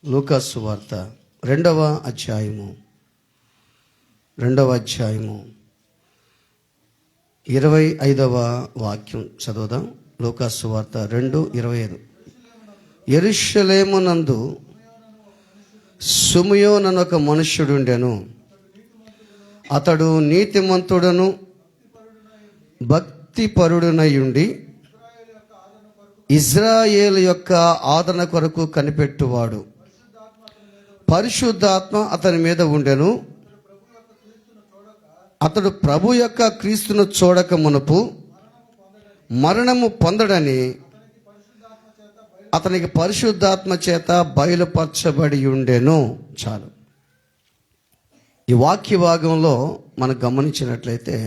లూకాసు సువార్త 2వ అధ్యాయము 25వ వాక్యం చదువుదాం. లూకాసు సువార్త 2:25. యెరూషలేమునందు సిమెయోను ఒక మనుష్యుడుండెను. అతడు నీతిమంతుడును భక్తిపరుడునయుండి ఇజ్రాయేలు యొక్క ఆదరణ కొరకు కనిపెట్టువాడు. పరిశుద్ధాత్మ అతని మీద ఉండెను. అతడు ప్రభు యొక్క క్రీస్తును చూడక మునుపు మరణము పొందడని అతనికి పరిశుద్ధాత్మ చేత బయలుపరచబడి ఉండెను. చాలు. ఈ వాక్య భాగంలో మనం గమనించినట్లయితే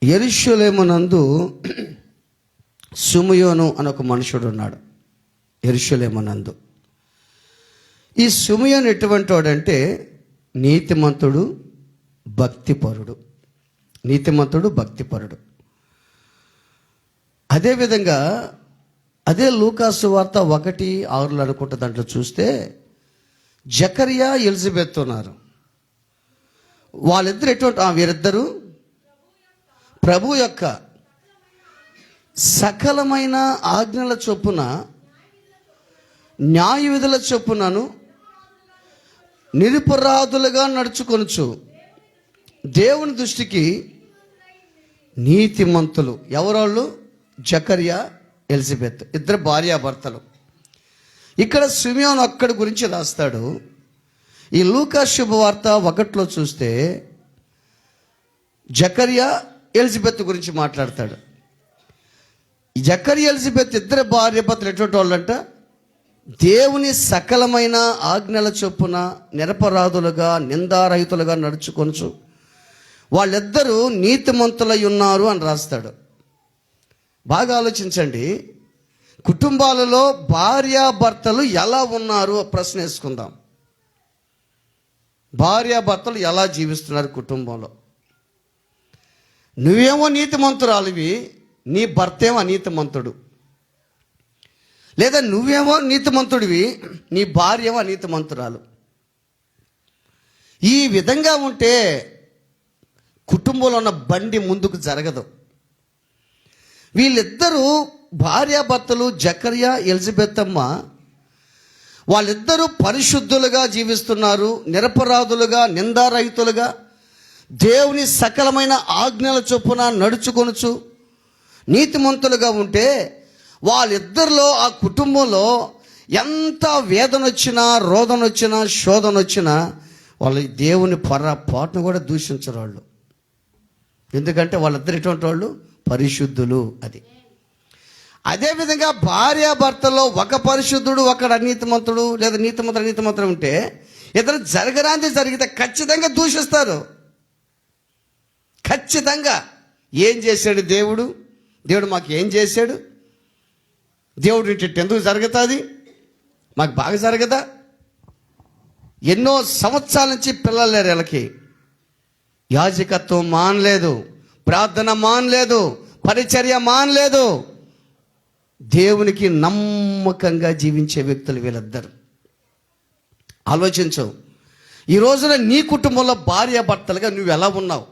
యెరూషలేమునందు సిమెయోను అని ఒక మనుషుడు ఉన్నాడు. యెరూషలేమునందు ఈ సిమెయోను ఎటువంటి వాడంటే నీతిమంతుడు, భక్తిపరుడు. నీతిమంతుడు, భక్తిపరుడు. అదేవిధంగా అదే లూకాసు వార్త 1:6 అనుకుంటా. దాంట్లో చూస్తే జకరియా, ఎలిజబెత్ ఉన్నారు. వాళ్ళిద్దరు ఎటువంటి వీరిద్దరూ ప్రభు యొక్క సకలమైన ఆజ్ఞల చొప్పున, న్యాయ విధుల చొప్పునను నిరపరాధులుగా నడుచుకొనుచు దేవుని దృష్టికి నీతిమంతులు. ఎవరోళ్ళు? జకరియా, ఎలిజబెత్, ఇద్దరు భార్యాభర్తలు. ఇక్కడ సిమెయోను ఒక్కడి గురించి రాస్తాడు. ఈ లూకా శుభవార్త 1లో చూస్తే జకరియా, ఎలిజబెత్ గురించి మాట్లాడతాడు. జకరియా, ఎలిజబెత్ ఇద్దరు భార్యాభర్తలు ఎటువంటి వాళ్ళంట? దేవుని సకలమైన ఆజ్ఞల చొప్పున నిరపరాధులుగా, నిందారహితులుగా నడుచుకొనుచు వాళ్ళిద్దరూ నీతిమంతులై ఉన్నారు అని రాస్తాడు. బాగా ఆలోచించండి. కుటుంబాలలో భార్యాభర్తలు ఎలా ఉన్నారు ప్రశ్న వేసుకుందాం. భార్యాభర్తలు ఎలా జీవిస్తున్నారు కుటుంబంలో? నువ్వేమో నీతిమంతురాలివి, నీ భర్త ఏమో అనీతిమంతుడు. లేదా నువ్వేమో నీతిమంతుడివి, నీ భార్య ఏమో అనీతిమంతురాలు. ఈ విధంగా ఉంటే కుటుంబంలో ఉన్న బండి ముందుకు జరగదు. వీళ్ళిద్దరూ భార్యాభర్తలు జకరియా, ఎలిజబెత్ అమ్మ, వాళ్ళిద్దరూ పరిశుద్ధులుగా జీవిస్తున్నారు. నిరపరాధులుగా, నిందారహితులుగా దేవుని సకలమైన ఆజ్ఞల చొప్పున నడుచుకొనుచు నీతిమంతులుగా ఉంటే వాళ్ళిద్దరిలో, ఆ కుటుంబంలో ఎంత వేదన వచ్చినా, రోదన వచ్చినా, శోధన వచ్చినా వాళ్ళు దేవుని పొరపాటును కూడా దూషించరు వాళ్ళు. ఎందుకంటే వాళ్ళిద్దరు ఎటువంటి వాళ్ళు? పరిశుద్ధులు. అది అదేవిధంగా భార్యాభర్తల్లో ఒక పరిశుద్ధుడు, ఒకడు అనీతిమంతుడు, లేదా నీతిమంతుడు ఉంటే ఇద్దరు జరగరాంది జరిగితే ఖచ్చితంగా దూషిస్తారు. ఖచ్చితంగా. ఏం చేశాడు దేవుడు? దేవుడు మాకు ఏం చేశాడు? దేవుడు ఇటు ఎందుకు జరుగుతుంది? మాకు బాగా జరగదా? ఎన్నో సంవత్సరాల నుంచి పిల్లలు లేరు వీళ్ళకి. యాజకత్వం మానలేదు, ప్రార్థన మానలేదు, పరిచర్య మానలేదు. దేవునికి నమ్మకంగా జీవించే వ్యక్తులు వీళ్ళిద్దరు. ఆలోచించు. ఈ రోజున నీ కుటుంబంలో భార్యాభర్తలుగా నువ్వు ఎలా ఉన్నావు?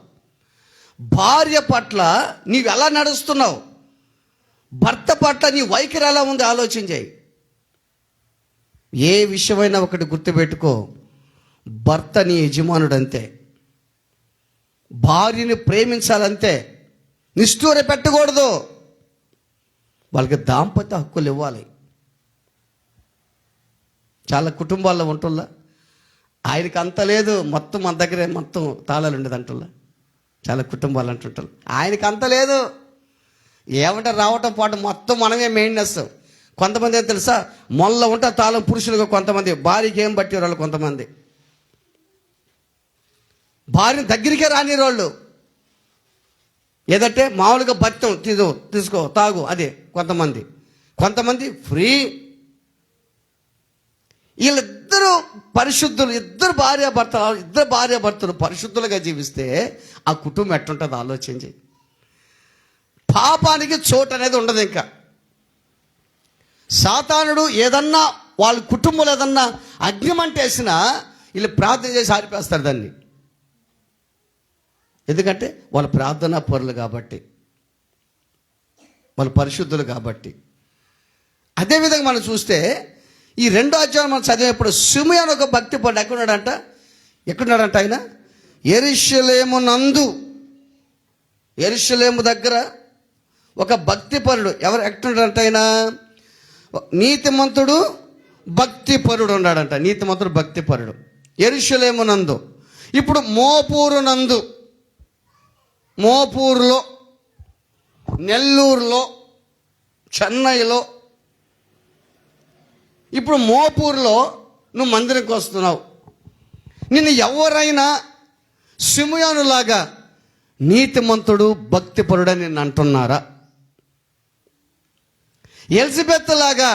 భార్య పట్ల నీవు ఎలా నడుస్తున్నావు? భర్త పట్ల నీ వైఖరి ఎలా ఉంది? ఆలోచన చేయి. ఏ విషయమైనా ఒకటి గుర్తుపెట్టుకో, భర్త నీ యజమానుడు అంతే. భార్యని ప్రేమించాలంతే. నిష్ఠూర పెట్టకూడదు. వాళ్ళకి దాంపత్య హక్కులు ఇవ్వాలి. చాలా కుటుంబాల్లో ఉంటుల్లా ఆయనకి అంత లేదు, మొత్తం మన దగ్గరే మొత్తం తాళాలు ఉండేది అంటుల్లా. చాలా కుటుంబాలు అంటుంటారు ఆయనకి అంత లేదు, ఏమంటే రావటం పాటు మొత్తం మనమే మెయింటెనెన్స్. కొంతమంది ఏం తెలుసా, మొల్ల ఉంటే తాళం పురుషులుగా, కొంతమంది భార్యకి ఏం బట్టి వాళ్ళు, కొంతమంది భార్యని దగ్గరికే రాని వాళ్ళు. ఏదంటే మామూలుగా బత్తం తీసుకో తాగు, అదే కొంతమంది ఫ్రీ. వీళ్ళిద్దరూ పరిశుద్ధులు. ఇద్దరు భార్యాభర్తలు పరిశుద్ధులుగా జీవిస్తే ఆ కుటుంబం ఎట్టుంటుంది ఆలోచించి. పాపానికి చోటు అనేది ఉండదు. ఇంకా సాతానుడు ఏదన్నా వాళ్ళ కుటుంబంలో ఏదన్నా అగ్నిమంట వేసినా వీళ్ళు ప్రార్థన చేసి ఆరిపేస్తారు దాన్ని. ఎందుకంటే వాళ్ళు ప్రార్థనా పరులు కాబట్టి, వాళ్ళు పరిశుద్ధులు కాబట్టి. అదేవిధంగా మనం చూస్తే ఈ 2వ అధ్యాయం మనం చదివేప్పుడు సిమియోను ఒక భక్తి పరుడు ఎక్కడున్నాడంట ఆయన యెరూషలేము దగ్గర ఒక భక్తిపరుడు. ఎక్కడున్నాడంట ఆయన? నీతిమంతుడు భక్తిపరుడు ఉన్నాడంట. నీతిమంతుడు భక్తిపరుడు యెరూషలేము నందు. ఇప్పుడు మోపూరులో, నెల్లూరులో, చెన్నైలో, ఇప్పుడు మోపూరులో నువ్వు మందిరంకి వస్తున్నావు. నిన్ను ఎవరైనా సిమియోనులాగా నీతిమంతుడు భక్తిపరుడు అని నిన్ను అంటున్నారా? ఎలిజబెత్ లాగా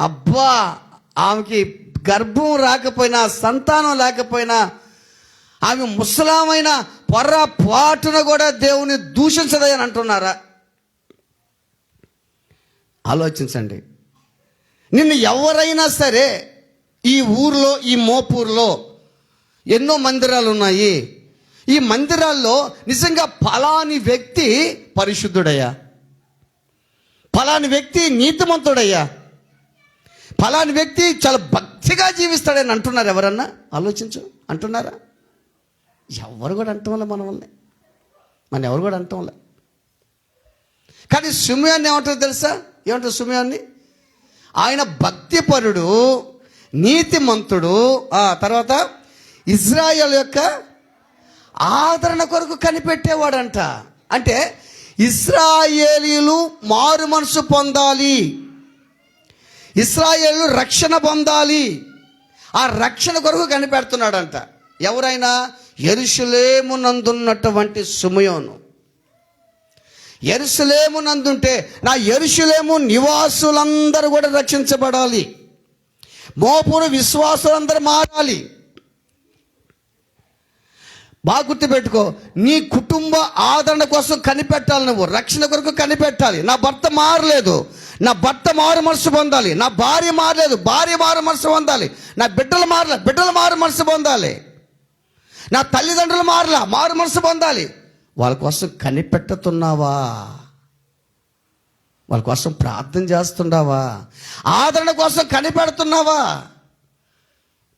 అబ్బా ఆమెకి గర్భం రాకపోయినా, సంతానం లేకపోయినా, ఆమె ముసలామైన పొర్రపాటున కూడా దేవుని దూషించదని అంటున్నారా? ఆలోచించండి. నిన్ను ఎవరైనా సరే ఈ ఊర్లో, ఈ మోపూర్లో ఎన్నో మందిరాలు ఉన్నాయి. ఈ మందిరాల్లో నిజంగా ఫలాని వ్యక్తి పరిశుద్ధుడయ్యా, ఫలాని వ్యక్తి నీతిమంతుడయ్యా, ఫలాని వ్యక్తి చాలా భక్తిగా జీవిస్తాడని అంటున్నారు ఎవరన్నా? ఆలోచించు. అంటున్నారా? ఎవరు కూడా అంటంలే మన ఎవరు కూడా అంటంలే. కానీ సిమియోన్ని ఏమంటారు తెలుసా? ఏమంటారు సిమియోన్ని? ఆయన భక్తిపరుడు, నీతిమంతుడు, తర్వాత ఇజ్రాయేల్ యొక్క ఆదరణ కొరకు కనిపెట్టేవాడంట. అంటే ఇశ్రాయేలీయులు మారు మనసు పొందాలి, ఇశ్రాయేలు రక్షణ పొందాలి, ఆ రక్షణ కొరకు కనిపెడుతున్నాడంట. ఎవరైనా? యెరూషలేము నందున్నటువంటి సిమియోను. యెరూషలేము నందుంటే నా యెరూషలేము నివాసులందరూ కూడా రక్షించబడాలి, మోపూరు విశ్వాసులందరూ మారాలి. బాగా గుర్తుపెట్టుకో, నీ కుటుంబ ఆదరణ కోసం కనిపెట్టాలి, నువ్వు రక్షణ కొరకు కనిపెట్టాలి. నా భర్త మారలేదు, నా భర్త మారు మనసు పొందాలి. నా భార్య మారలేదు, భార్య మారు మనసు పొందాలి. నా బిడ్డలు మారలే, బిడ్డలు మారు మనసు పొందాలి. నా తల్లిదండ్రులు మారు మనసు పొందాలి. వాళ్ళ కోసం కనిపెట్టుతున్నావా? వాళ్ళ కోసం ప్రార్థన చేస్తున్నావా? ఆదరణ కోసం కనిపెడుతున్నావా?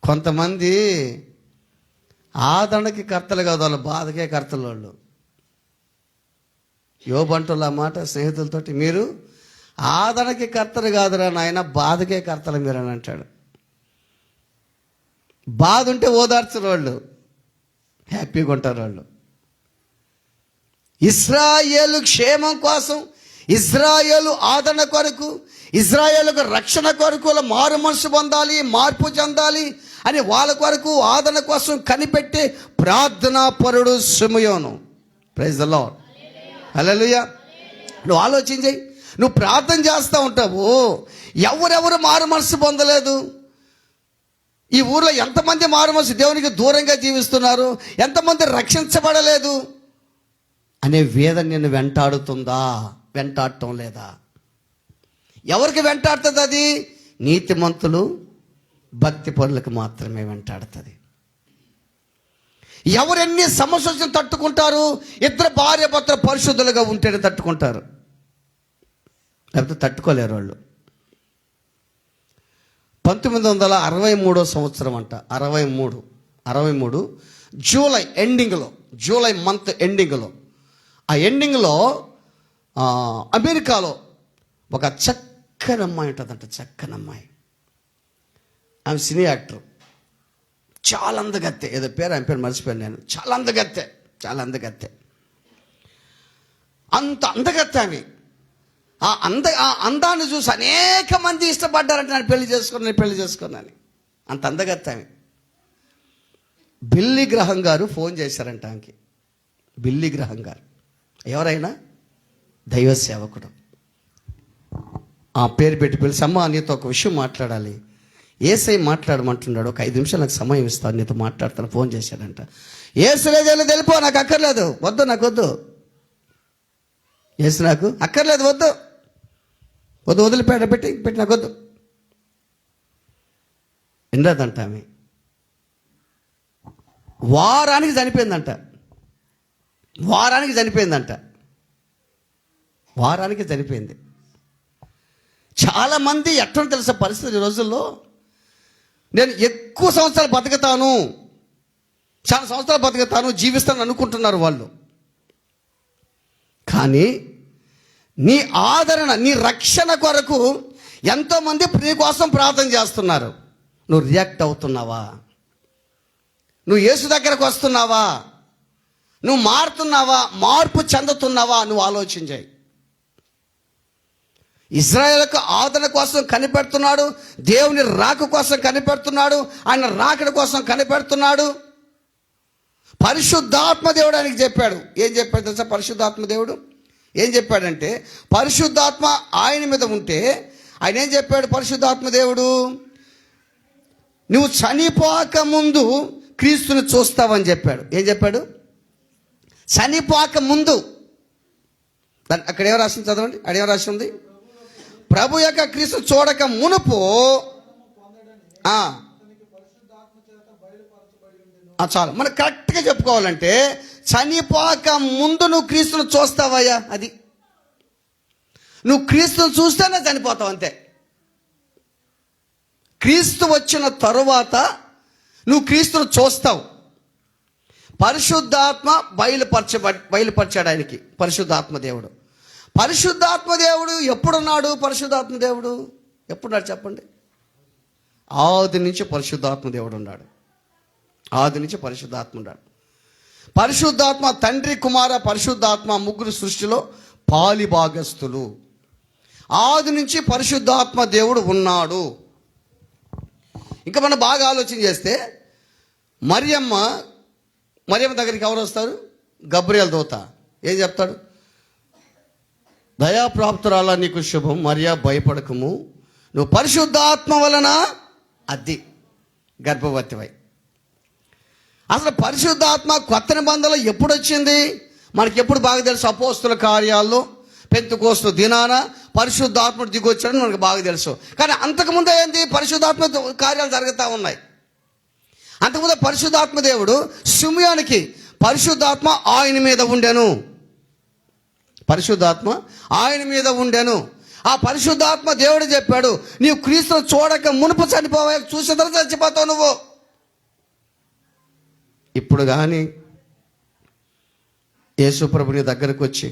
కొంతమంది ఆదరణకి కర్తలు కాదు, వాళ్ళు బాధకే కర్తలు. వాళ్ళు యోబంటుల మాట స్నేహితులతోటి, మీరు ఆదరణకి కర్తలు కాదురా నాయన, బాధకే కర్తలు మీరు అని అంటాడు. బాధ ఉంటే ఓదార్చరు వాళ్ళు, హ్యాపీగా ఉంటారు వాళ్ళు. ఇశ్రాయేలు క్షేమం కోసం, ఇశ్రాయేలు ఆదరణ కొరకు, ఇశ్రాయేలుకు రక్షణ కొరకు మారు మనసు పొందాలి, మార్పు చెందాలి అని వాళ్ళ కొరకు ఆదరణ కోసం కనిపెట్టే ప్రార్థనా పరుడు Simeon. Praise the Lord. Hallelujah. నువ్వు ఆలోచించి, నువ్వు ప్రార్థన చేస్తూ ఉంటావు, ఎవరెవరు మారు మనసు పొందలేదు, ఈ ఊర్లో ఎంతమంది మారు మనసు దేవునికి దూరంగా జీవిస్తున్నారు, ఎంతమంది రక్షించబడలేదు అనే వేదన నిన్ను వెంటాడుతుందా? వెంటాడటం లేదా? ఎవరికి వెంటాడుతుంది అది? నీతిమంతులు భక్తి పరులకు మాత్రమే వెంటాడుతుంది. ఎవరెన్ని సమస్యలను తట్టుకుంటారు? ఇద్దరు భార్య భర్తలు పరిశుద్ధులుగా ఉంటేనే తట్టుకుంటారు, లేకపోతే తట్టుకోలేరు వాళ్ళు. 1963 సంవత్సరం అంట, 63 జూలై ఎండింగ్లో, జూలై మంత్ ఎండింగ్లో, ఆ ఎండింగ్లో అమెరికాలో ఒక చక్కని అమ్మాయి ఉంటుందంట. చక్కని అమ్మాయి, ఆమె సినీ యాక్టర్, చాలా అందగత్తె. ఏదో పేరు, ఆమె పేరు మర్చిపోయాను నేను. చాలా అందగత్తె, చాలా అందగత్తె, అంత అందగత్తె ఆమె. ఆ అందాన్ని చూసి అనేక మంది ఇష్టపడ్డారంటే నేను పెళ్లి చేసుకున్నాను. అంత అందగత్తె ఆమె. బిల్లీ గ్రహం గారు ఫోన్ చేశారంట ఆమెకి. బిల్లీ గ్రహం గారు ఎవరైనా దైవ సేవకుడు. ఆ పేరు పెట్టి పిలిచి, అమ్మ నీతో ఒక విషయం మాట్లాడాలి, ఏసై మాట్లాడమంటున్నాడు, ఒక 5 నిమిషాలు నాకు సమయం ఇస్తాను, నీతో మాట్లాడతాను. ఫోన్ చేశాడంట. ఏసులేదో తెలిపో, నాకు అక్కర్లేదు, వద్దు, నాకు వద్దు, ఏసు నాకు అక్కర్లేదు, వద్దు, వదిలిపెట్టి నాకు వద్దు. వినలేదంట ఆమె. వారానికి చనిపోయిందంట. వారానికి చనిపోయింది. చాలామంది ఎట్లా తెలుసా పరిస్థితి ఈ రోజుల్లో, నేను ఎక్కువ సంవత్సరాలు బతుకుతాను, చాలా సంవత్సరాలు బతుకుతాను, జీవిస్తాను అనుకుంటున్నారు వాళ్ళు. కానీ నీ ఆదరణ, నీ రక్షణ కొరకు ఎంతోమంది నీ కోసం ప్రార్థన చేస్తున్నారు. నువ్వు రియాక్ట్ అవుతున్నావా? నువ్వు యేసు దగ్గరకు వస్తున్నావా? నువ్వు మారుతున్నావా? మార్పు చెందుతున్నావా? నువ్వు ఆలోచించాయి. ఇశ్రాయేలుకు ఆదరణ కోసం కనిపెడుతున్నాడు, దేవుని రాక కోసం కనిపెడుతున్నాడు, ఆయన రాకడ కోసం కనిపెడుతున్నాడు. పరిశుద్ధాత్మ దేవుడు ఆయనకి చెప్పాడు. ఏం చెప్పాడు తెలుసా? పరిశుద్ధాత్మ దేవుడు ఏం చెప్పాడంటే, పరిశుద్ధాత్మ ఆయన మీద ఉంటే ఆయన ఏం చెప్పాడు? పరిశుద్ధాత్మ దేవుడు, నువ్వు చనిపోక ముందు క్రీస్తుని చూస్తావని చెప్పాడు. ఏం చెప్పాడు? చనిపోక ముందు. అక్కడ ఏం రాసింది చదవండి. అడేం రాసి ఉంది? ప్రభు యొక్క క్రీస్తు చూడక మునుపు చాలు. మనం కరెక్ట్గా చెప్పుకోవాలంటే, చనిపోక ముందు నువ్వు క్రీస్తును చూస్తావయ్యా. అది నువ్వు క్రీస్తును చూస్తేనే చనిపోతావు, అంతే. క్రీస్తు వచ్చిన తరువాత నువ్వు క్రీస్తును చూస్తావు. పరిశుద్ధాత్మ బయలుపరిచాడు ఆయనకి. పరిశుద్ధాత్మ దేవుడు ఎప్పుడున్నాడు? పరిశుద్ధాత్మ దేవుడు ఎప్పుడున్నాడు చెప్పండి? ఆది నుంచి పరిశుద్ధాత్మ దేవుడు ఉన్నాడు. పరిశుద్ధాత్మ తండ్రి, కుమార, పరిశుద్ధాత్మ ముగ్గురు సృష్టిలో పాలిభాగస్తులు. ఆది నుంచి పరిశుద్ధాత్మ దేవుడు ఉన్నాడు. ఇంకా మనం బాగా ఆలోచన చేస్తే, మరియమ్మ దగ్గరికి ఎవరు వస్తారు? గబ్రియల్ దూత ఏం చెప్తాడు? దయాప్రాప్తురాలా నీకు శుభం, మరియా భయపడకము, నువ్వు పరిశుద్ధాత్మ వలన అది గర్భవతివై. అసలు పరిశుద్ధాత్మ కొత్త నిబంధనలో ఎప్పుడు వచ్చింది? మనకి ఎప్పుడు బాగా తెలుసు? అపోస్తుల కార్యాల్లో పెంతెకోస్తు దినాన పరిశుద్ధాత్ముడు దిగొచ్చాడని మనకు బాగా తెలుసు. కానీ అంతకుముందే ఏంది? పరిశుద్ధాత్మ కార్యాలు జరుగుతూ ఉన్నాయి. అంతకుముందు పరిశుద్ధాత్మ దేవుడు సిమియోనుకి పరిశుద్ధాత్మ ఆయన మీద ఉండెను. ఆ పరిశుద్ధాత్మ దేవుడు చెప్పాడు, నీవు క్రీస్తును చూడక మునుపు చనిపోవా, చూసిన తర్వాత చచ్చిపోతావు నువ్వు. ఇప్పుడు కానీ యేసు ప్రభు నీ దగ్గరకు వచ్చి,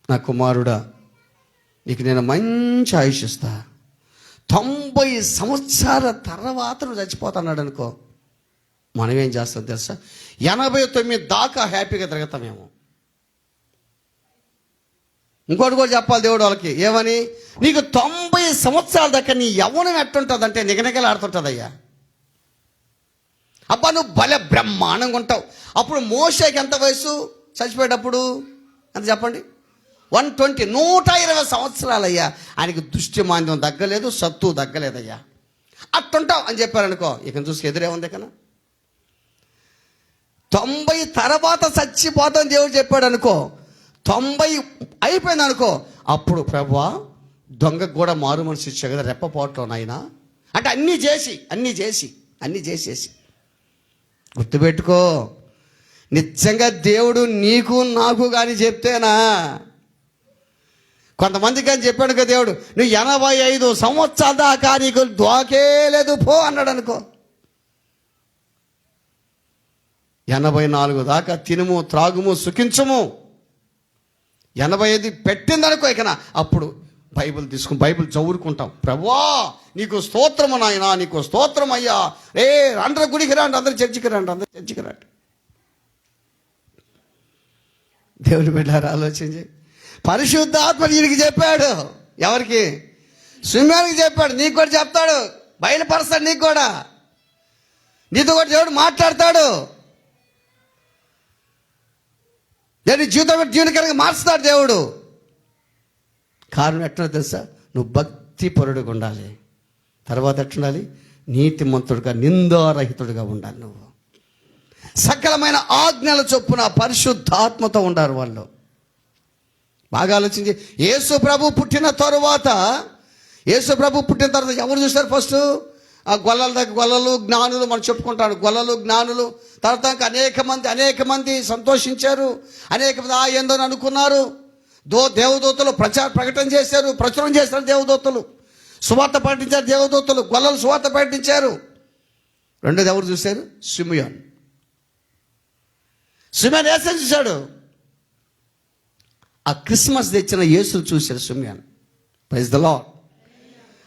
నా కుమారుడా నీకు నేను మంచి ఆయుష్ ఇస్తా, 90 సంవత్సరాల తర్వాత నువ్వు చచ్చిపోతున్నాడు అనుకో, మనం ఏం చేస్తాం తెలుసా? 89 దాకా హ్యాపీగా తిరుగుతామేమో. ఇంకోటి కూడా చెప్పాలి దేవుడు వాళ్ళకి. ఏమని? నీకు 90 సంవత్సరాల దాకా నీ యవ్వనం ఎట్టుంటుందంటే నిగనిగలాడుతుంటుందయ్యా. అబ్బా నువ్వు భలే బ్రహ్మాండంగా ఉంటావు. అప్పుడు మోషేకి ఎంత వయసు చచ్చిపోయేటప్పుడు? ఎంత చెప్పండి? 120, 120 సంవత్సరాలయ్యా. ఆయనకి దుష్టిమాంద్యం తగ్గలేదు, సత్తు తగ్గలేదయ్యా. అట్టుంటావు అని చెప్పారనుకో, ఇక చూసి ఎదురేముంది కన్నా. 90 తర్వాత చచ్చిపోతాం దేవుడు చెప్పాడు అనుకో, 90 అయిపోయింది అనుకో, అప్పుడు ప్రభువా దొంగకు కూడా మారు మనసు ఇచ్చా కదా రెప్పపోవటం నాయనా అంటే అన్నీ చేసేసి గుర్తుపెట్టుకో, నిజంగా దేవుడు నీకు నాకు కానీ చెప్తేనా? కొంతమందికి కానీ చెప్పాడు కదా దేవుడు, నువ్వు 85 సంవత్సరాల దాకా నీకు దోకే లేదు పో అన్నాడు అనుకో, 84 దాకా తినుము త్రాగుము సుఖించము, 85 పెట్టిందనుకో, ఇక అప్పుడు బైబిల్ తీసుకుని బైబిల్ చదువుకుంటాం. ప్రభువా నీకు స్తోత్రము నాయనా, నీకు స్తోత్రం అయ్యా, అందరూ గుడికి రండి, అందరూ చర్చికి రండి. దేవుని బిడ్డలారా ఆలోచించి, పరిశుద్ధాత్మ వీరికి చెప్పాడు. ఎవరికి? సిమియోనుకి చెప్పాడు. నీకు కూడా చెప్తాడు, బయలుపరుస్తాడు. నీకు కూడా, నీతో కూడా దేవుడు మాట్లాడతాడు. దేవుని జీవనకరంగా మార్చుతాడు దేవుడు. కారణం ఎట్లా తెలుసా? నువ్వు భక్తి పరుడుగా ఉండాలి. తర్వాత ఎట్లుండాలి? నీతిమంతుడుగా, నిందారహితుడుగా ఉండాలి. నువ్వు సకలమైన ఆజ్ఞల చొప్పున పరిశుద్ధాత్మతో ఉండారు వాళ్ళు. బాగా ఆలోచించి, యేసు ప్రభు పుట్టిన తర్వాత ఎవరు చూస్తారు? ఫస్ట్ ఆ గొల్లల దగ్గర గొల్లలు జ్ఞానులు మనం చెప్పుకుంటాడు. గొల్లలు జ్ఞానులు తర్వాత ఇంకా అనేక మంది సంతోషించారు. అనేక మంది ఏందో అనుకున్నారు. దేవదూతలు ప్రకటన చేశారు, ప్రచురం చేశారు. దేవదూతలు సువార్త ప్రకటించారు. దేవదూతలు గొల్లలు సువార్త ప్రకటించారు. రెండోది ఎవరు చూశారు? సిమియోన్ యేసుని చూశాడు. ఆ క్రిస్మస్ తెచ్చిన యేసును చూశాడు సిమియోన్. Praise the lord.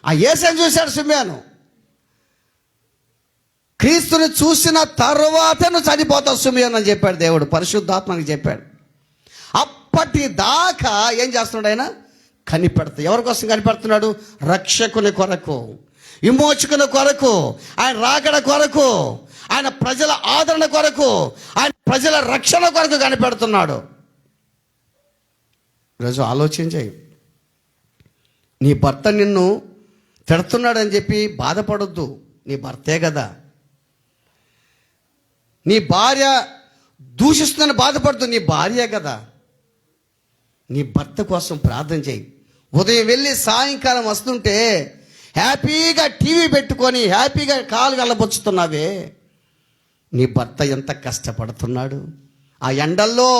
ఆ యేసుని చూశాడు సిమియోను. క్రీస్తుని చూసిన తర్వాత నువ్వు చనిపోతావు సిమియోన్ అని చెప్పాడు దేవుడు, పరిశుద్ధాత్మకి చెప్పాడు. అప్పటిదాకా ఏం చేస్తున్నాడు ఆయన? కనిపెడతాడు. ఎవరి కోసం కనిపెడుతున్నాడు? రక్షకుని కొరకు, విమోచకుని కొరకు, ఆయన రాకడ కొరకు, ఆయన ప్రజల ఆదరణ కొరకు, ఆయన ప్రజల రక్షణ కొరకు కనిపెడుతున్నాడు. ఈరోజు ఆలోచన చేయి. నీ భర్త నిన్ను తిడుతున్నాడని చెప్పి బాధపడొద్దు. నీ భర్తే కదా. నీ భార్య దూషిస్తుందని బాధపడద్దు. నీ భార్యే కదా. నీ భర్త కోసం ప్రార్థన చేయి. ఉదయం వెళ్ళి సాయంకాలం వస్తుంటే హ్యాపీగా టీవీ పెట్టుకొని హ్యాపీగా కాలు వెళ్ళబొచ్చుతున్నావే, నీ భర్త ఎంత కష్టపడుతున్నాడు. ఆ ఎండల్లో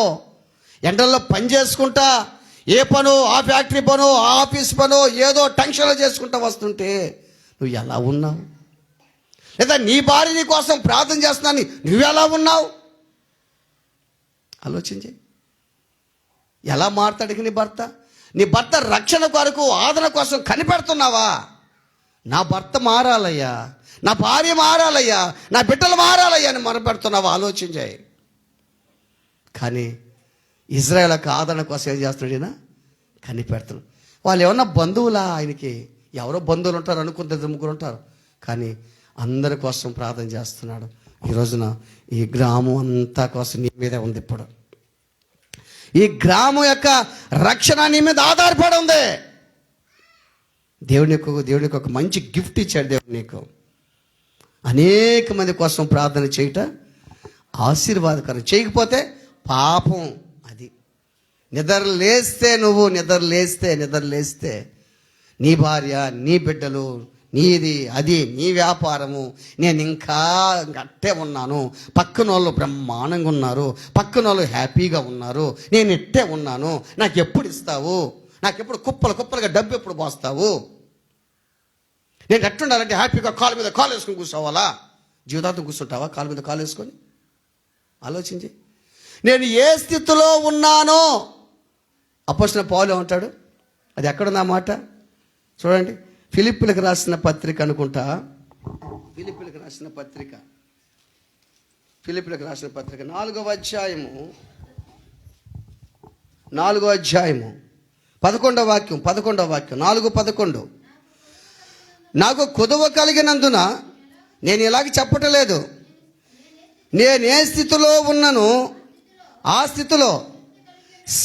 పని చేసుకుంటా, ఏ పనో ఆ ఫ్యాక్టరీ పనో ఆ ఆఫీస్ పనో ఏదో టెన్షన్లో చేసుకుంటా వస్తుంటే నువ్వు ఎలా ఉన్నావు? లేదా నీ భార్య నీ కోసం ప్రార్థన చేస్తున్నాను, నువ్వెలా ఉన్నావు? ఆలోచించి. ఎలా మారుతాడు నీ భర్త? నీ భర్త రక్షణ కొరకు ఆదరణ కోసం కనిపెడుతున్నావా? నా భర్త మారాలయ్యా, నా భార్య మారాలయ్యా, నా బిడ్డలు మారాలయ్యా అని మొరపెడుతున్నావా? ఆలోచించాయి. కానీ ఇజ్రాయేల్ ఆదరణ కోసం ఏం చేస్తున్నాడు ఈయన? కనిపెడుతున్నాడు. వాళ్ళు ఏమన్నా బంధువులా ఆయనకి? ఎవరో బంధువులు ఉంటారు అనుకుంటే, ముగ్గురు ఉంటారు. కానీ అందరి కోసం ప్రార్థన చేస్తున్నాడు. ఈ రోజున ఈ గ్రామం అంతా కోసం నీ మీదే ఉంది. ఇప్పుడు ఈ గ్రామం యొక్క రక్షణ నీ మీద ఆధారపడి ఉంది. దేవునికి ఒక మంచి గిఫ్ట్ ఇచ్చాడు దేవుడు నీకు. అనేక మంది కోసం ప్రార్థన చేయట ఆశీర్వాదకరం. చేయకపోతే పాపం. అది నిద్ర లేస్తే నీ భార్య, నీ బిడ్డలు, నీది అది నీ వ్యాపారము, నేను ఇంకా అట్టే ఉన్నాను, పక్కన వాళ్ళు బ్రహ్మాండంగా ఉన్నారు, పక్కన వాళ్ళు హ్యాపీగా ఉన్నారు, నేను ఇట్టే ఉన్నాను, నాకు ఎప్పుడు ఇస్తావు, నాకు ఎప్పుడు కుప్పలుగా డబ్బు ఎప్పుడు పోస్తావు, నేను ఎట్టుండాలంటే హ్యాపీగా కాలు మీద కాలు వేసుకొని కూర్చోవాలా? జీవితాంతం కూర్చుంటావా కాలు మీద కాలు వేసుకొని? ఆలోచించి. నేను ఏ స్థితిలో ఉన్నానో అపోస్తలుడైన పౌలు ఉంటాడు. అది ఎక్కడుంది ఆ మాట చూడండి. ఫిలిప్పీలకు రాసిన పత్రిక అనుకుంటా. ఫిలిప్పీలకు రాసిన పత్రిక 4వ అధ్యాయము 11వ వాక్యం 4:11. నాకు కొదువ కలిగినందున నేను ఇలాగ చెప్పటం లేదు, నేను ఏ స్థితిలో ఉన్నానో ఆ స్థితిలో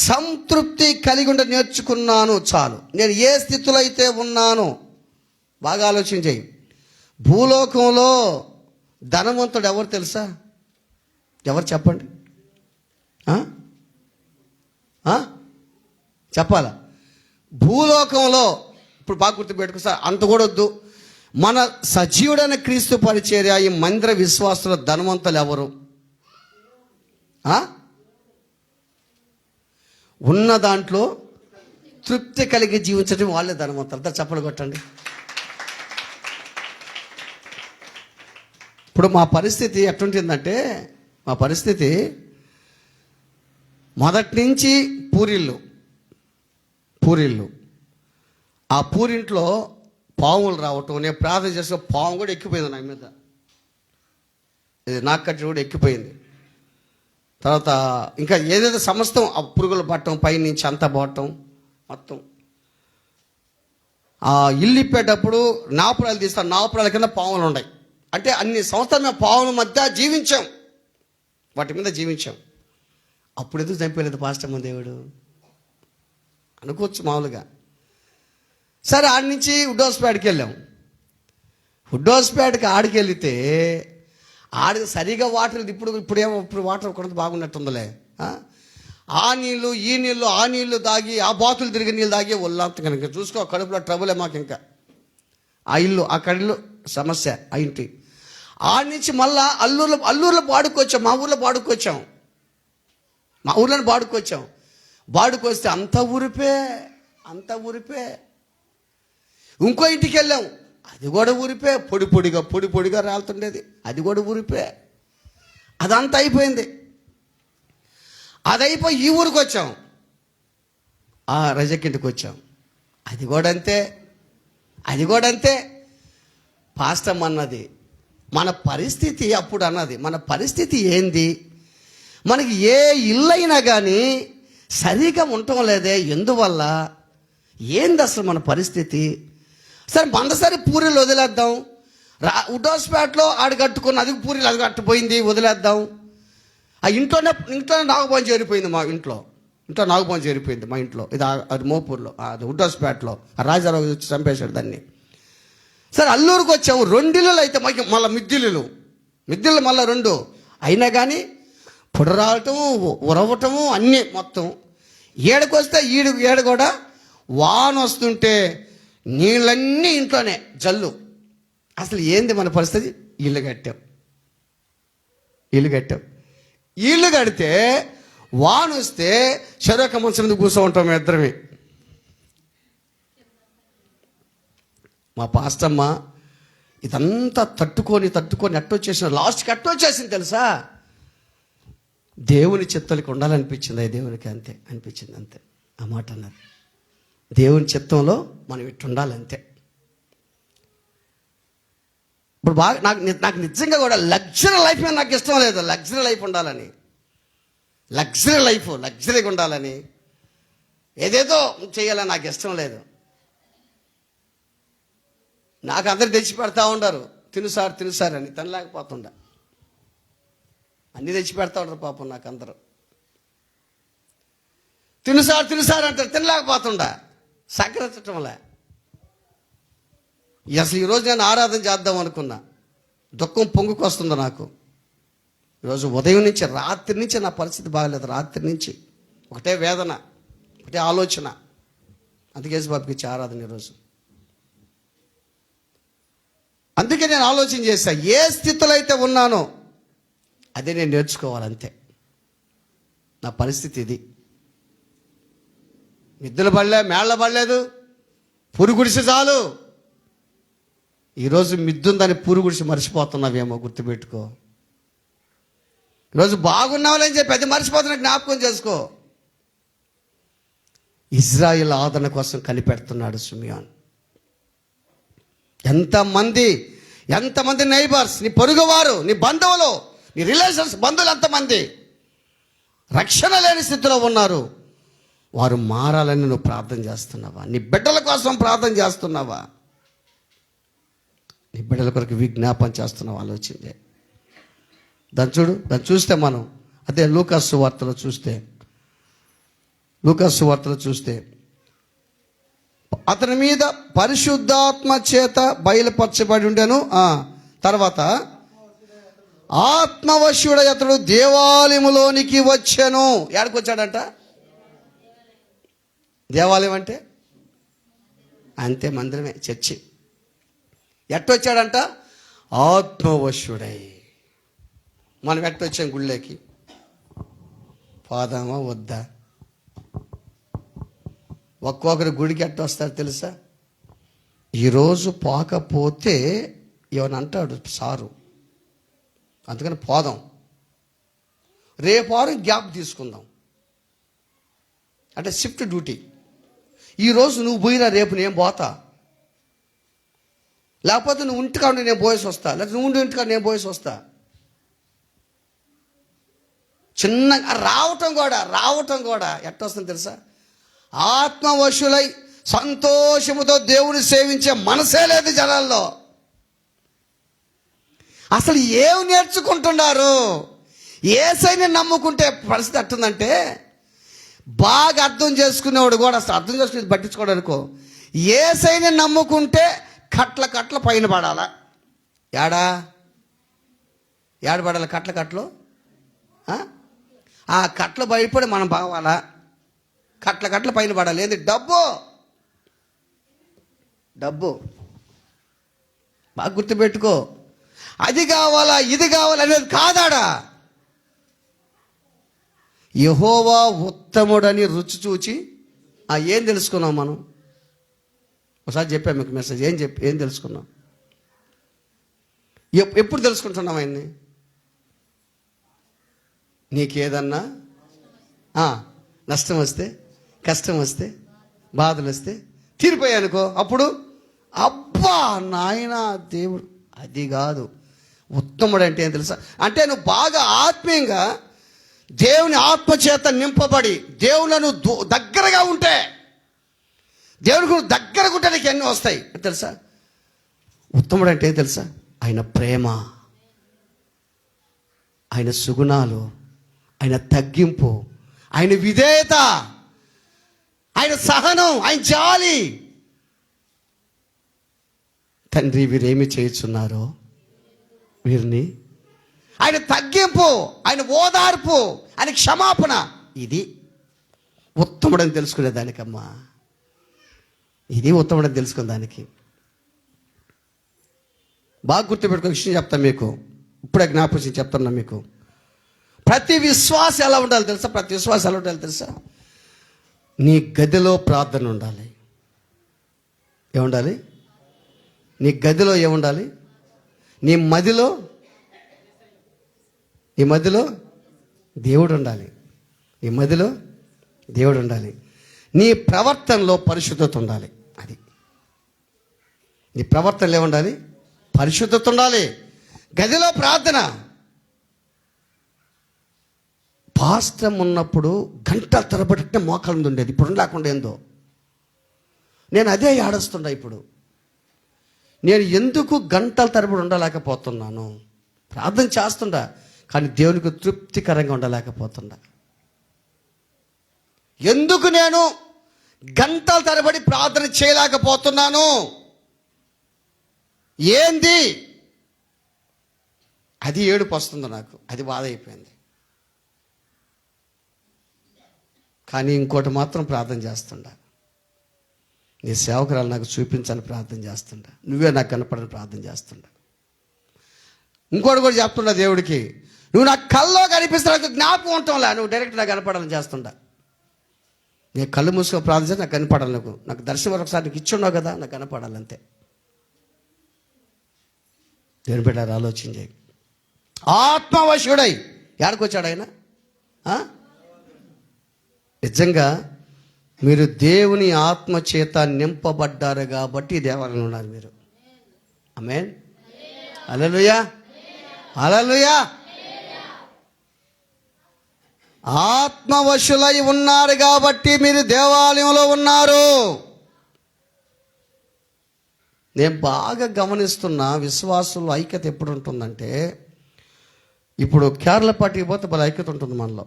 సంతృప్తి కలిగి ఉండ నేర్చుకున్నాను చాలు. నేను ఏ స్థితిలో అయితే ఉన్నానో బాగా ఆలోచించేయి. భూలోకంలో ధనవంతుడు ఎవరు తెలుసా? ఎవరు చెప్పండి? చెప్పాలా? భూలోకంలో ఇప్పుడు బాగా గుర్తుపెట్టుకో సార్, అంత కూడా వద్దు. మన సజీవుడైన క్రీస్తు పరిచర్య ఈ మందిర విశ్వాసుల ధనవంతులు ఎవరు? ఉన్న దాంట్లో తృప్తి కలిగి జీవించడం వాళ్ళే ధనవంతులు. అంతా చప్పలు కొట్టండి. ఇప్పుడు మా పరిస్థితి ఎట్టుంటుందంటే, మా పరిస్థితి మొదటి నుంచి పూరిళ్ళు. ఆ పూరింట్లో పాములు రావటం, నేను ప్రార్థన చేసిన పాము కూడా ఎక్కిపోయింది నా మీద. ఇది నాకు కట్టి కూడా ఎక్కిపోయింది. తర్వాత ఇంకా ఏదేదో సమస్తం ఆ పురుగులు పట్టడం, పైనుంచి అంతా పోవటం మొత్తం. ఆ ఇల్లు ఇప్పేటప్పుడు నాపురాలు తీస్తాం, నాపురాల కింద పాములు ఉన్నాయి. అంటే అన్ని సంవత్సరాలు మేము పాముల మధ్య జీవించాం, వాటి మీద జీవించాం. అప్పుడు ఎందుకు చంపేలేదు పాస్టమ్మ దేవుడు అనుకోవచ్చు మామూలుగా. సరే, ఆడి నుంచి హుడ్డోస్పేటకి వెళ్ళాం. హుడ్డోస్పేటకి ఆడికి వెళితే ఆడికి సరిగా వాటర్ ఇప్పుడు వాటర్ కొంత బాగున్నట్టుందిలే. ఆ నీళ్ళు ఈ నీళ్ళు ఆ నీళ్ళు తాగి, ఆ బాతులు తిరిగి నీళ్ళు తాగి ఒళ్ళంత కనుక చూసుకో, కడుపులో ట్రబులే మాకు. ఇంకా ఆ ఇల్లు సమస్య ఆ ఇంటి. ఆ నుంచి మళ్ళా అల్లూరులో బాడుకొచ్చాం, మా ఊర్లో బాడుకొచ్చాం, మా ఊర్లోనే బాడుకొచ్చాం. బాడుకొస్తే అంత ఊరిపే. ఇంకో ఇంటికి వెళ్ళాం, అది కూడా ఊరిపే, పొడి పొడిగా రాలుతుండేది, అది కూడా ఊరిపే. అదంతా అయిపోయింది. అది అయిపోయి ఈ ఊరికి వచ్చాం, ఆ రజకింటికి వచ్చాం, అది కూడా అంతే. పాస్టమ్ అన్నది మన పరిస్థితి, అప్పుడు అన్నది మన పరిస్థితి ఏంది, మనకి ఏ ఇల్లైనా కానీ సరిగా ఉండటం లేదే, ఎందువల్ల, ఏంది అసలు మన పరిస్థితి? సరే మందసరి పూరీలు వదిలేద్దాం, ఉడ్డోస్పేటలో ఆడు కట్టుకున్న అది పూరీలు అది కట్టుపోయింది, వదిలేద్దాం. ఆ ఇంట్లోనే నాగభవన్ చేరిపోయింది, మా ఇంట్లో నాగభవన్ చేరిపోయింది మా ఇంట్లో. అది మోపూర్లో, అది ఉడ్డోస్పేటలో రాజారావు వచ్చి చంపేశాడు దాన్ని. సరే అల్లూరుకు వచ్చాము, 2 ఇళ్ళు అయితే మళ్ళీ మిద్దిళ్ళు మళ్ళీ 2 అయినా కానీ పొడి రావటము, ఉరవటము అన్నీ మొత్తం. ఏడకొస్తే ఏడు కూడా వాన వస్తుంటే నీళ్ళన్నీ ఇంట్లోనే జల్లు. అసలు ఏంది మన పరిస్థితి? ఇల్లు కట్టాం. ఇల్లు కడితే వాన వస్తే చెరొక మంచం మీద కూర్చో ఉంటాం ఇద్దరమే. మా పాస్టమ్మ ఇదంతా తట్టుకొని లాస్ట్కి అట్టొచ్చేసింది తెలుసా? దేవుని చిత్తానికి ఉండాలనిపించింది, దేవునికి అంతే అనిపించింది, అంతే. ఆ మాట అన్నారు, దేవుని చిత్తంలో మనం ఇట్టు ఉండాలంతే. ఇప్పుడు బాగా నాకు నిజంగా కూడా లగ్జరీ లైఫ్ మీద నాకు ఇష్టం లేదు. లగ్జరీ లైఫ్ ఉండాలని, లగ్జరీగా ఉండాలని, ఏదేదో చేయాలని నాకు ఇష్టం లేదు. నాకు అందరు తెచ్చి పెడతా ఉంటారు, తిను సార్ అని, తినలేకపోతుండా. అన్నీ తెచ్చి పెడతా ఉంటారు పాపం నాకు అందరూ. తిను సార్ అంటారు, తినలేకపోతుండా, సకరించటంలే. అసలు ఈరోజు నేను ఆరాధన చేద్దాం అనుకున్నా, దుఃఖం పొంగుకొస్తుంది నాకు. ఈరోజు ఉదయం నుంచి రాత్రి నుంచి నా పరిస్థితి బాగలేదు. రాత్రి నుంచి ఒకటే వేదన, ఒకటే ఆలోచన. అందుకే బాబుకి ఇచ్చి ఆరాధన ఈరోజు. అందుకే నేను ఆలోచన చేశా, ఏ స్థితిలో అయితే ఉన్నానో అదే నేను నేర్చుకోవాలంతే. నా పరిస్థితి ఇది. మిద్దెలు పడలే, మేళ్ళ పడలేదు, పురుగుడిసి చాలు. ఈరోజు మిద్దుందని పురుగుడిసి మర్చిపోతున్నావేమో, గుర్తుపెట్టుకో. ఈరోజు బాగున్నావులని చెప్పి అది మర్చిపోతున్నా, జ్ఞాపకం చేసుకో. ఇజ్రాయిల్ ఆదరణ కోసం కనిపెడుతున్నాడు సిమియోన్. ఎంతమంది నైబర్స్, నీ పొరుగువారు, నీ బంధువులు, నీ రిలేషన్స్, బంధువులు ఎంతమంది రక్షణ లేని స్థితిలో ఉన్నారు. వారు మారాలని నువ్వు ప్రార్థన చేస్తున్నావా? నీ బిడ్డల కోసం ప్రార్థన చేస్తున్నావా? నీ బిడ్డల కొరకు విజ్ఞాపన చేస్తున్నావా? ఆలోచించే దాన్ని చూస్తే మనం అదే లూకాసు సువార్తలో చూస్తే అతని మీద పరిశుద్ధాత్మ చేత బయలుపరచబడి ఉండెను. తర్వాత ఆత్మవశుడై అతడు దేవాలయములోనికి వచ్చెను. ఎక్కడికి వచ్చాడంట? దేవాలయం అంటే అంతే, మందిరమే, చర్చి. ఎట్టొచ్చాడంట? ఆత్మవశుడై. మనం ఎట్టొచ్చాం గుళ్ళేకి? పోదామా వద్దా? ఒక్కొక్కరు గుడికి ఎట్టొస్తారు తెలుసా? ఈరోజు పోకపోతే ఏమని అంటాడు సారు, అందుకని పోదాం, రేపారు గ్యాప్ తీసుకుందాం అంటే షిఫ్ట్ డ్యూటీ. ఈరోజు నువ్వు పోయినా రేపు నేను పోతా, లేకపోతే నువ్వు ఇంటికా ఉండి నేను పోయేసి వస్తా, లేకపోతే నువ్వు ఇంటికా నేను పోయేసి వస్తా. చిన్నగా రావటం కూడా ఎట్టొస్తుంది తెలుసా? ఆత్మవశులై సంతోషముతో దేవుని సేవించే మనసే లేదు జనాల్లో. అసలు ఏమి నేర్చుకుంటున్నారు? యేసయ్యని నమ్ముకుంటే పరిస్థితి అట్టుందంటే, బాగా అర్థం చేసుకునేవాడు కూడా అసలు అర్థం చేసుకుని పట్టించుకోవడం అనుకో. యేసయ్యని నమ్ముకుంటే కట్ల పైన పడాలా? ఏడ పడాలి? కట్లు ఆ కట్లు బయటపడి మనం బావాలా? కట్ల పైన పడాలి. ఏంది? డబ్బు బాగా గుర్తుపెట్టుకో. అది కావాలా ఇది కావాలా అనేది కాదాడా. యెహోవా ఉత్తముడని రుచి చూచి ఏం తెలుసుకున్నాం మనం? ఒకసారి చెప్పాను మీకు మెసేజ్. ఏం తెలుసుకున్నాం? ఎప్పుడు తెలుసుకుంటున్నాం ఆయన్ని? నీకేదన్నా నష్టం వస్తే, కష్టం వస్తే, బాధలు వస్తే తీరిపోయానుకో, అప్పుడు అబ్బా నాయనా దేవుడు. అది కాదు ఉత్తముడు అంటే ఏం తెలుసా? అంటే నువ్వు బాగా ఆత్మీయంగా దేవుని ఆత్మచేత నింపబడి దేవులను దగ్గరగా ఉంటే, దేవునికి నువ్వు దగ్గరగా ఉంటే నీకు ఎన్ని వస్తాయి తెలుసా? ఉత్తముడు అంటే ఏం తెలుసా? ఆయన ప్రేమ, ఆయన సుగుణాలు, ఆయన తగ్గింపు, ఆయన విధేయత, ఆయన సహనం, ఆయన జాలి. తండ్రి వీరేమి చేయుచున్నారో వీరిని, ఆయన తగ్గింపు, ఆయన ఓదార్పు, ఆయన క్షమాపణ. ఇది ఉత్తముడని తెలుసుకునేదానికమ్మా. ఇది ఉత్తముడని తెలుసుకునే దానికి. బాగా గుర్తుపెట్టుకో. విషయం చెప్తాను మీకు, ఇప్పుడే జ్ఞాపకం చెప్తున్నా మీకు. ప్రతి విశ్వాసం ఎలా ఉండాలి తెలుసా? ప్రతి విశ్వాసం ఎలా ఉండాలి తెలుసా? నీ గదిలో ప్రార్థన ఉండాలి. ఏముండాలి? నీ గదిలో ఏముండాలి? నీ మదిలో దేవుడు ఉండాలి. నీ మదిలో దేవుడు ఉండాలి. నీ ప్రవర్తనలో పరిశుద్ధత ఉండాలి. అది నీ ప్రవర్తనలో ఏముండాలి? పరిశుద్ధత ఉండాలి. గదిలో ప్రార్థన. పాస్టమ్ ఉన్నప్పుడు గంటల తరబడి మోకాళ్ళ మీద ఉండేది. ఇప్పుడు లేకుండా ఏందో. నేను అదే ఆడొస్తుండా. ఇప్పుడు నేను ఎందుకు గంటల తరబడి ఉండలేకపోతున్నాను? ప్రార్థన చేస్తుండా, కానీ దేవునికి తృప్తికరంగా ఉండలేకపోతుండా. ఎందుకు నేను గంటల తరబడి ప్రార్థన చేయలేకపోతున్నాను? ఏంది? అది ఏడుపు వస్తుంది నాకు. అది బాధ అయిపోయింది. కానీ ఇంకోటి మాత్రం ప్రార్థన చేస్తుండా. నీ సేవకురాలు నాకు చూపించని ప్రార్థన చేస్తుండా. నువ్వే నాకు కనపడని ప్రార్థన చేస్తుండా. ఇంకోటి కూడా చెప్తుండా దేవుడికి, నువ్వు నాకు కల్లో కనిపిస్తే నాకు జ్ఞాపకం ఉంటాంలా, నువ్వు డైరెక్ట్ నాకు కనపడాలని చేస్తుండా. నేను కళ్ళు మూసుకో ప్రార్థన చేసి నాకు కనపడాలి. నాకు దర్శనం ఒకసారి నీకు ఇచ్చున్నావు కదా, నాకు కనపడాలంతే. దేవుని బిడ్డ ఆలోచన చేయి. ఆత్మవశుడై ఎక్కడికొచ్చాడు ఆయన? నిజంగా మీరు దేవుని ఆత్మ చేత నింపబడ్డారు కాబట్టి దేవాలయంలో ఉన్నారు మీరు. ఆమేన్. హల్లెలూయా, హల్లెలూయా. ఆత్మవశులై ఉన్నారు కాబట్టి మీరు దేవాలయంలో ఉన్నారు. నేను బాగా గమనిస్తున్నా విశ్వాసుల ఐక్యత ఎప్పుడు ఉంటుందంటే, ఇప్పుడు కేరళ పార్టీకి పోతే భలే ఐక్యత ఉంటుంది మనలో.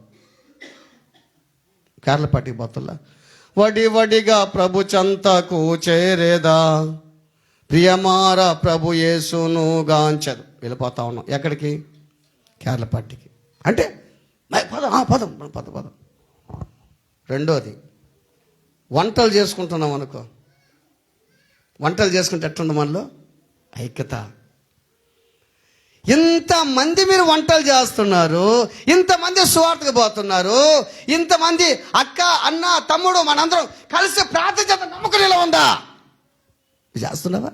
కేరళ పార్టీకి పోతుల్లా వడిగా ప్రభు చెంతకు చేరేదా, ప్రియమార ప్రభు యేసును గాంచదు. వెళ్ళిపోతా ఉన్నాం. ఎక్కడికి? కేరళ పార్టీకి. అంటే పదం. రెండోది, వంటలు చేసుకుంటున్నాం అనుకో. వంటలు చేసుకుంటే ఎట్లుంది మనలో ఐక్యత. ఇంతమంది మీరు వంటలు చేస్తున్నారు, ఇంతమంది సువార్తకు పోతున్నారు, ఇంతమంది అక్క అన్న తమ్ముడు మనందరం కలిసి ప్రార్థన చేత నమ్మకం ఇలా ఉందా? చేస్తున్నావా?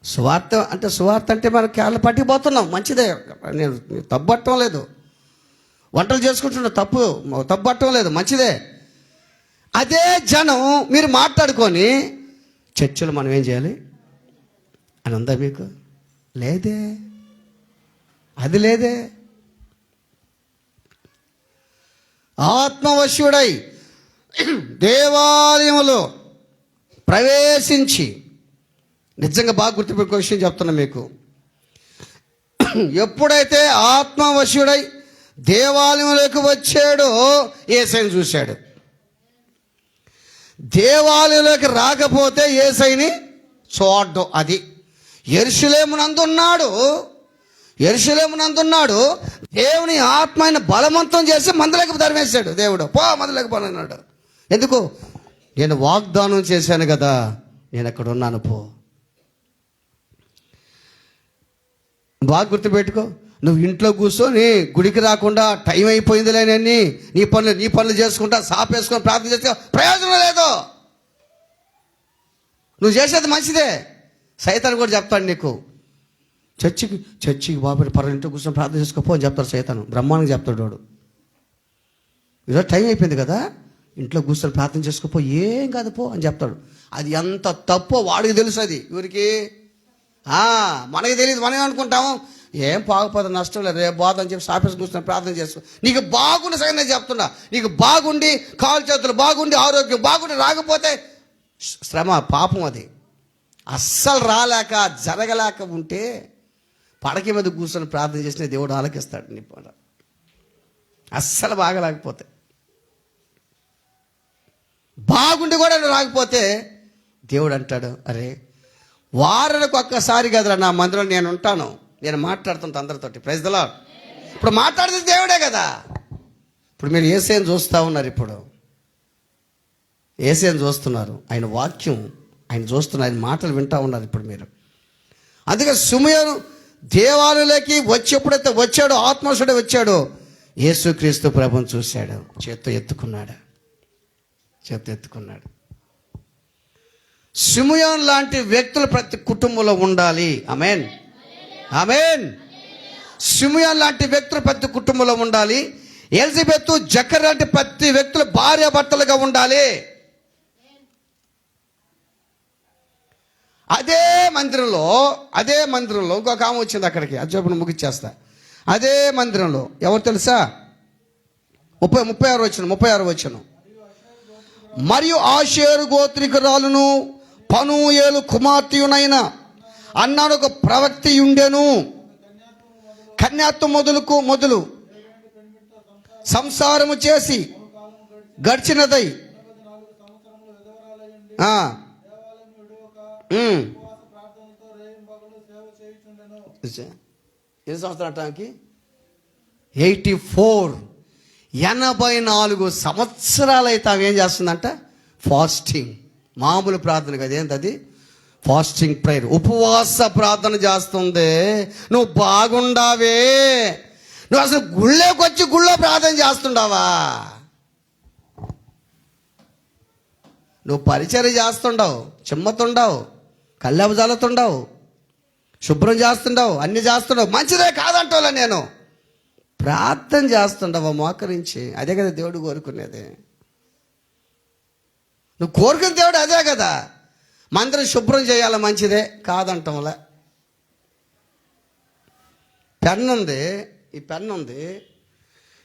సువార్త అంటే మనం కేరళ పట్టుకు పోతున్నాం, మంచిదే. నేను తప్పట్టం లేదు. వంటలు చేసుకుంటున్నా తప్పట్టం లేదు, మంచిదే. అదే జనం మీరు మాట్లాడుకొని చర్చలు మనం ఏం చేయాలి అని ఉందా మీకు? లేదే, అది లేదే. ఆత్మవశ్యుడై దేవాలయంలో ప్రవేశించి, నిజంగా బాగా గుర్తుపెట్టుకో విషయం చెప్తున్నా మీకు. ఎప్పుడైతే ఆత్మవశ్యుడై దేవాలయంలోకి వచ్చాడో యేసయ్యను చూశాడు. దేవాలయంలోకి రాకపోతే యేసయ్యని చూడ్డం. అది యెరూషలేమునందున్నాడు. దేవుని ఆత్మ ఆయన బలవంతం చేసి మందలోకి తరిమేశాడు దేవుడు. మందలోకి పోనన్నాడు. ఎందుకు? నేను వాగ్దానం చేశాను కదా, నేను అక్కడ ఉన్నాను పో. బాగా గుర్తుపెట్టుకో. నువ్వు ఇంట్లో కూర్చొని గుడికి రాకుండా టైం అయిపోయిందిలేనని నీ పనులు చేసుకుంటా సాపేసుకొని ప్రార్థన చేస్తే ప్రయోజనం లేదు. నువ్వు చేసేది మంచిదే. సైతాను కూడా చెప్తాడు నీకు, చర్చికి బాబు ఇంట్లో కూర్చొని ప్రార్థన చేసుకోపో అని చెప్తాడు సైతాను. బ్రహ్మాండంగా చెప్తాడు వాడు. ఈరోజు టైం అయిపోయింది కదా, ఇంట్లో కూర్చొని ప్రార్థన చేసుకోపో, ఏం కాదు పో అని చెప్తాడు. అది ఎంత తప్పో వాడికి తెలుసు. అది ఎవరికి? మనకి తెలియదు. మనం ఏమనుకుంటాము, ఏం పాకపోతే నష్టం లేదు, రేపు బాధ అని చెప్పి సాపేసి కూర్చొని ప్రార్థన చేసుకో. నీకు బాగుండి సగం నేను చెప్తున్నా, నీకు బాగుండి కాలు చేతులు బాగుండి ఆరోగ్యం బాగుండి రాకపోతే శ్రమ, పాపం. అది అస్సలు రాలేక జరగలేక ఉంటే పడక మీద కూర్చొని ప్రార్థన చేసిన దేవుడు ఆలకిస్తాడు నీ పడ. అస్సలు బాగలేకపోతే, బాగుండి కూడా రాకపోతే దేవుడు అంటాడు, అరే వారానికి ఒక్కసారి కదరా నా మందిరంలో నేను ఉంటాను, నేను మాట్లాడుతుంటా అందరితోటి. Praise the lord. ఇప్పుడు మాట్లాడుతుంది దేవుడే కదా. ఇప్పుడు మీరు యేసయ్యను చూస్తూ ఉన్నారు, ఇప్పుడు యేసయ్యను చూస్తున్నారు, ఆయన వాక్యం ఆయన చూస్తున్నారు, ఆయన మాటలు వింటూ ఉన్నారు ఇప్పుడు మీరు. అందుకే సిమెయోను దేవాలయంలోకి ఎప్పుడైతే వచ్చాడో, ఆత్మశుడే వచ్చాడో, యేసుక్రీస్తు ప్రభువుని చూశాడు, చేత్తో ఎత్తుకున్నాడు. సిమెయోను లాంటి వ్యక్తులు ప్రతి కుటుంబంలో ఉండాలి. ఆమేన్, ఆమేన్. సిమెయోను లాంటి వ్యక్తులు ప్రతి కుటుంబంలో ఉండాలి. ఎలిజబెత్, జకర్యా లాంటి ప్రతి వ్యక్తులు భార్యాభర్తలుగా ఉండాలి. అదే మందిరంలో ఇంకొక ఆమె వచ్చింది అక్కడికి. అది చెప్పిన ముగిచ్చేస్తా. అదే మందిరంలో ఎవరు తెలుసా? 36 వచనం. మరియు ఆషేరు గోత్రికురాలును పనూయేలు కుమార్తెయునైన అన్నాడు ఒక ప్రవక్తి ఉండెను. కన్యాత్వం మొదలు సంసారము చేసి గడిచినదై ఎన్ని సంవత్సరాలకి? 84 సంవత్సరాలు అయితే ఆమె ఏం చేస్తుందంట? ఫాస్టింగ్. మామూలు ప్రార్థన కదా, ఏంటది? ఫాస్టింగ్ ప్రేయర్, ఉపవాస ప్రార్థన చేస్తుంది. నువ్వు బాగుండావే, నువ్వు అసలు గుళ్ళోకి వచ్చి గుళ్ళో ప్రార్థన చేస్తుండావా? నువ్వు పరిచర్య చేస్తుండవు, చిమ్మతుండవు, కళ్ళెపు జల్లుతుండవు, శుభ్రం చేస్తుండవు, అన్ని చేస్తుండవు, మంచిదే కాదంటోలే. నేను ప్రార్థన చేస్తుండవు మోకరించి. అదే కదా దేవుడు కోరుకునేది. నువ్వు కోరుకునే దేవుడు అదే కదా. మందిరం శుభ్రం చేయాలి, మంచిదే కాదంటంలే. పెన్ ఉంది,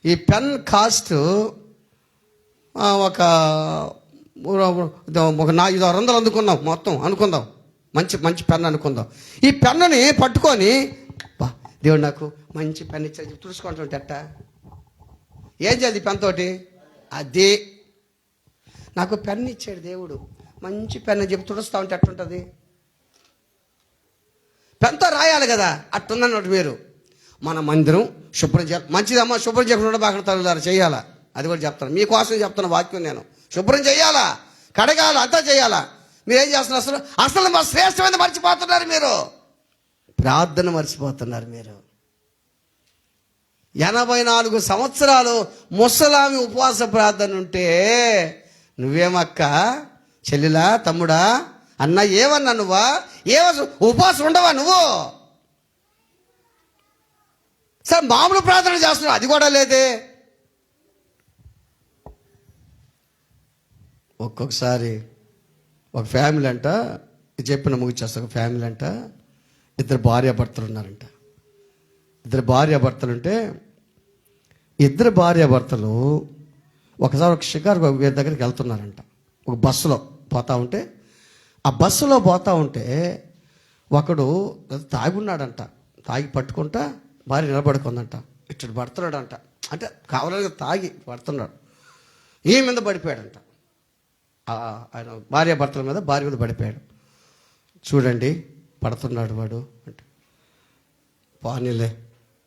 ఈ పెన్ కాస్ట్ ఒక 500 అందుకున్నాం మొత్తం, అనుకుందాం. మంచి పెన్ అనుకుందాం. ఈ పెన్నుని పట్టుకొని, దేవుడు నాకు మంచి పెన్ ఇచ్చాడు తుడుచుకుంటుంటే అట్ట ఏం చేయాలి? పెన్ తోటి అది నాకు పెన్ ఇచ్చాడు దేవుడు, మంచి పెన్ అని చెప్పి తుడుస్తూ ఉంటే అట్టుంటుంది. పెన్తో రాయాలి కదా, అట్టుందన్నట్టు. మీరు మన మందిరం శుభ్రం చేయాలి, మంచిదమ్మా, శుభ్రం చేయకుండా బాగా తల్లుదారు చేయాలా, అది కూడా చెప్తాను. మీకోసం చెప్తున్న వాక్యం నేను. శుభ్రం చేయాలా, కడగాల, అంతా చేయాలా. మీరేం చేస్తున్నారు? అసలు మా శ్రేష్టమైన మర్చిపోతున్నారు మీరు. ప్రార్థన మర్చిపోతున్నారు మీరు. 84 సంవత్సరాలు ముసలామి ఉపవాస ప్రార్థన ఉంటే నువ్వేమక్క, చెల్లిలా, తమ్ముడా, అన్న, ఏమన్నా నువ్వా? ఉపవాసం ఉండవా నువ్వు? సార్ మామూలు ప్రార్థన చేస్తున్నావు, అది కూడా లేదే. ఒక్కొక్కసారి ఒక ఫ్యామిలీ అంట, చెప్పిన ముగిచేస్తా. ఒక ఫ్యామిలీ అంట, 2 భార్యాభర్తలు ఉన్నారంట. 2 భార్యాభర్తలుంటే 2 భార్యాభర్తలు ఒకసారి ఒక షికారు వీరి దగ్గరికి వెళ్తున్నారంట. ఒక బస్సులో పోతా ఉంటే, ఆ బస్సులో పోతా ఉంటే ఒకడు తాగున్నాడంట. తాగి పట్టుకుంటా భార్య నిలబడుకుందంట. ఇటు పడుతున్నాడంట, అంటే కావాలని తాగి పడుతున్నాడు. ఈ మీద పడిపోయాడంట. ఆయన భార్యాభర్తల మీద, భార్య మీద పడిపోయాడు. చూడండి పడుతున్నాడు వాడు అంటే, పానీలే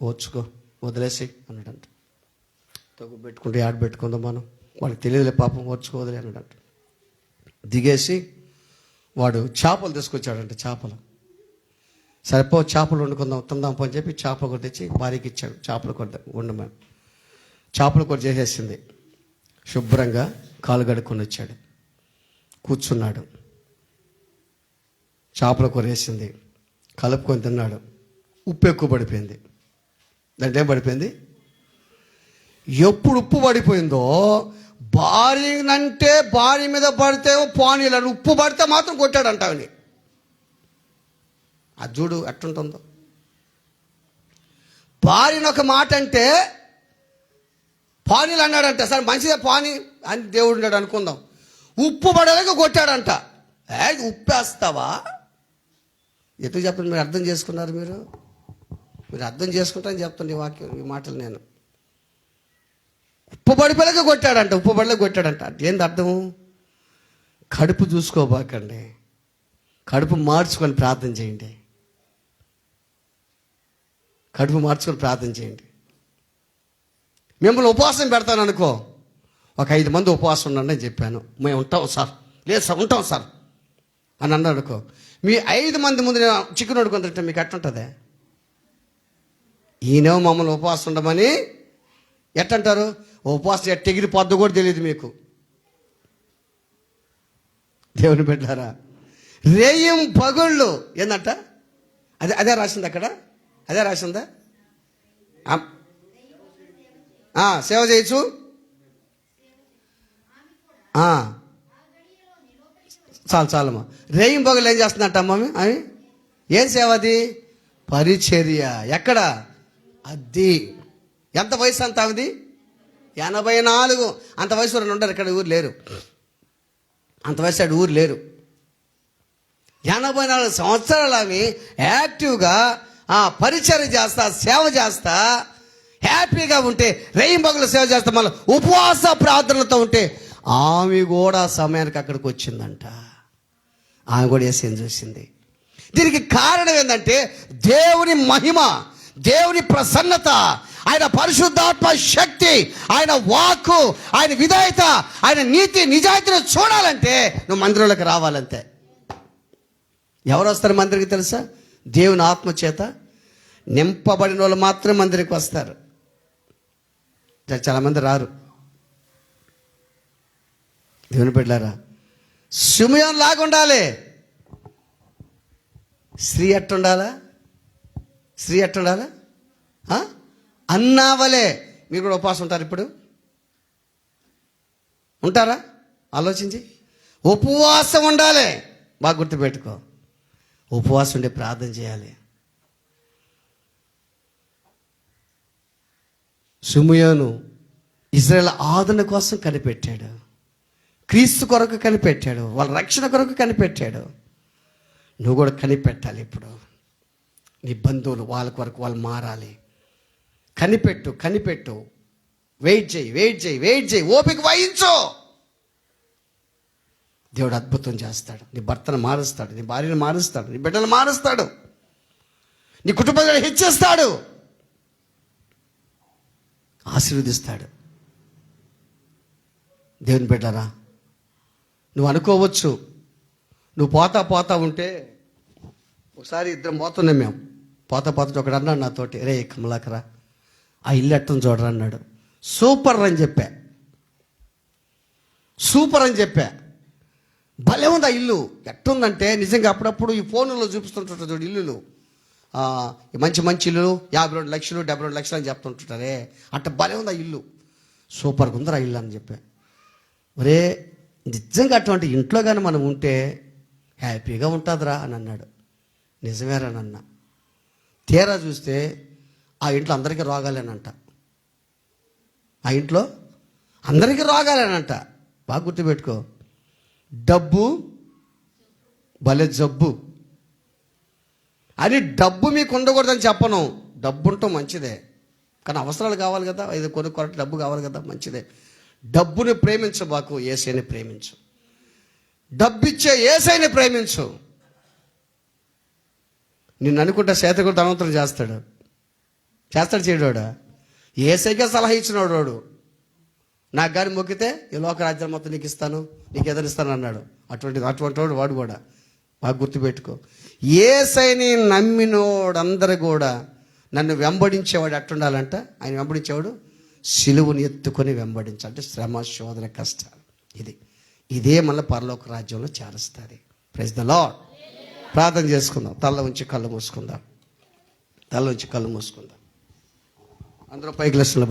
ఓర్చుకో, వదిలేసి అన్నాడంట. తగ్గు పెట్టుకుంటే యాడ్ పెట్టుకుందాం మనం, వాడికి తెలియదులే పాపం, ఓర్చుకో వదిలే అన్నాడంట. దిగేసి వాడు చేపలు తీసుకొచ్చాడంట. చేపలు సరిపో చేపలు వండుకుందాం తిందాం అని చెప్పి చేపల కూర తెచ్చి భార్యకి ఇచ్చాడు. చేపల కూర వండమని. చేపల కూర చేసేసింది. శుభ్రంగా కాలు కడుక్కొని వచ్చాడు, కూర్చున్నాడు. చేపల కూర వేసింది, కలుపుకొని తిన్నాడు. ఉప్పు ఎక్కువ పడిపోయింది. దాంట్లో ఏం పడిపోయింది? ఎప్పుడు ఉప్పు పడిపోయిందో భార్య మీద పడితే పానీలు, ఉప్పు పడితే మాత్రం కొట్టాడంట ఆవిని. అది చూడు ఎట్టుంటుందో. భార్యను ఒక మాట అంటే పానీలు అన్నాడంట. సరే మంచిదే పానీ అని దేవుడు ఉన్నాడు అనుకుందాం. ఉప్పు పడలేక కొట్టాడంట. ఉప్పు వేస్తావా? ఎందుకు చెప్పండి? మీరు అర్థం చేసుకున్నారు. మీరు అర్థం చేసుకుంటారని చెప్తాను ఈ మాటలు నేను. ఉప్పు పడిపోలేక కొట్టాడంట. ఉప్పు పడలేక కొట్టాడంట. ఏంది అర్థము? కడుపు చూసుకోబాకండి, కడుపు మార్చుకొని ప్రార్థన చేయండి. కడుపు మార్చుకొని ప్రార్థన చేయండి. మిమ్మల్ని ఉపవాసం పెడతాను అనుకో, ఒక 5 మంది ఉపవాసం ఉండండి అని చెప్పాను. మేము ఉంటాం సార్, లేదు సార్ ఉంటాం సార్ అని అన్నాడు అనుకో. మీ 5 మంది ముందు నేను చికెన్ వండుకుంటుంటే మీకు ఎట్టుంటుంది? ఈయన మమ్మల్ని ఉపవాసం ఉండమని ఎట్టంటారు? ఉపవాసం ఎట్టెగిరి పొద్దు కూడా తెలియదు మీకు. దేవుని బిడ్డలారా, రేయం పగుళ్ళు ఏందంట? అదే రాసింది అక్కడ, అదే రాసిందా? సేవ చేయొచ్చు. చాలమ్మా. రేయం పగులు ఏం చేస్తుందంట మమ్మీ? అవి ఏం సేవ అది? పరిచర్య. ఎక్కడ అది? ఎంత వయసు అంత అది? 84. అంత వయసు వాళ్ళు ఉండరు ఇక్కడ, ఊరు లేరు. అంత వయసు అటు ఊరు లేరు. 84 సంవత్సరాలు ఆమె యాక్టివ్గా పరిచర్య చేస్తా, సేవ చేస్తా, హ్యాపీగా ఉంటే, రేయింబగలు సేవ చేస్తా, మళ్ళీ ఉపవాస ప్రార్థనలతో ఉంటే ఆమె కూడా సమయానికి అక్కడికి వచ్చిందంట. ఆమె కూడా యేసుని చూసింది. దీనికి కారణం ఏంటంటే దేవుని మహిమ, దేవుని ప్రసన్నత, ఆయన పరిశుద్ధాత్మ శక్తి, ఆయన వాక్కు, ఆయన విధేయత, ఆయన నీతి నిజాయితీని చూడాలంటే నువ్వు మందిరంలోకి రావాలంతే. ఎవరు వస్తారు మందిరికి తెలుసా? దేవుని ఆత్మ చేత నింపబడిన వాళ్ళు మాత్రమే మందిరికి వస్తారు. చాలామంది రారు. దేవుని బిడ్డలారా, సిమియోను లాగా ఉండాలి. స్త్రీ ఎట్టుండాలా? అన్నావలే. మీరు కూడా ఉపవాసం ఉంటారు ఇప్పుడు? ఉంటారా? ఆలోచించి. ఉపవాసం ఉండాలి. బాగా గుర్తుపెట్టుకో. ఉపవాసం ఉండే ప్రార్థన చేయాలి. సిమియోను ఇశ్రాయేలు ఆదరణ కోసం కనిపెట్టాడు, క్రీస్తు కొరకు కనిపెట్టాడు, వాళ్ళ రక్షణ కొరకు కనిపెట్టాడు. నువ్వు కూడా కనిపెట్టాలి. ఇప్పుడు నీ బంధువులు వాళ్ళ కొరకు వాళ్ళు మారాలి. కనిపెట్టు. వెయిట్ చేయి, ఓపిక వహించు. దేవుడు అద్భుతం చేస్తాడు. నీ భర్తను మారుస్తాడు, నీ భార్యను మారుస్తాడు, నీ బిడ్డను మారుస్తాడు, నీ కుటుంబాన్ని హెచ్చిస్తాడు, ఆశీర్వదిస్తాడు. దేవుని బిడ్డరా, నువ్వు అనుకోవచ్చు, నువ్వు పోతా ఉంటే, ఒకసారి ఇద్దరం పోతున్నాం మేము. పోతా ఒకడు అన్నాడు నాతోటి, రే కమలాకరా ఆ ఇల్లు ఎట్టని చూడరా అన్నాడు. సూపర్ అని చెప్పా. భలే ఉంది ఆ ఇల్లు. ఎట్టుందంటే నిజంగా అప్పుడప్పుడు ఈ ఫోన్లో చూపిస్తుంటుంటారు చూడు ఇల్లులు, మంచి ఇల్లు 52 లక్షలు 72 లక్షలు అని చెప్తుంటుంటారే, అట్ట భలే ఉంది ఆ ఇల్లు, సూపర్గా ఉందిరా ఇల్లు అని చెప్పా. ఒరే నిజంగా అటువంటి ఇంట్లో కానీ మనం ఉంటే హ్యాపీగా ఉంటుందిరా అని అన్నాడు. నిజమేరా అన్న. తీరా చూస్తే ఆ ఇంట్లో అందరికీ రోగాలేనంట. ఆ ఇంట్లో అందరికీ రోగాలేనంట. బాగా గుర్తుపెట్టుకో. డబ్బు భలే జబ్బు అని. డబ్బు మీకు ఉండకూడదని చెప్పను, డబ్బు ఉండటం మంచిదే, కానీ అవసరాలు కావాలి కదా, ఇది కొరకు డబ్బు కావాలి కదా, మంచిదే. డబ్బుని ప్రేమించబాకు, యేసయ్యని ప్రేమించు. డబ్బిచ్చే యేసయ్యని ప్రేమించు. నిన్ను అనుకుంటా చేతకు ధనవంతులు చేస్తాడు చేయడోడా? యేసయ్యకే సలహా ఇచ్చినోడు వాడు. నాకు కానీ మొక్కితే ఈ లోక రాజ్యం మొత్తం నీకు ఇస్తాను, నీకు ఎదురిస్తాను అన్నాడు. అటువంటి వాడు వాడు కూడా బాగా గుర్తుపెట్టుకో. యేసయ్యని నమ్మినోడందరూ కూడా నన్ను వెంబడించేవాడు ఎట్టుండాలంట? ఆయన వెంబడించేవాడు సిలువను ఎత్తుకొని వెంబడించాలంటే శ్రమ, శోధన, కష్టాలు. ఇదే మళ్ళీ పరలోక రాజ్యంలో చేరుస్తుంది. Praise the lord. ప్రార్థన చేసుకుందాం. తల ఉంచి కళ్ళు మూసుకుందాం. అందరూ పైకి లక్షలు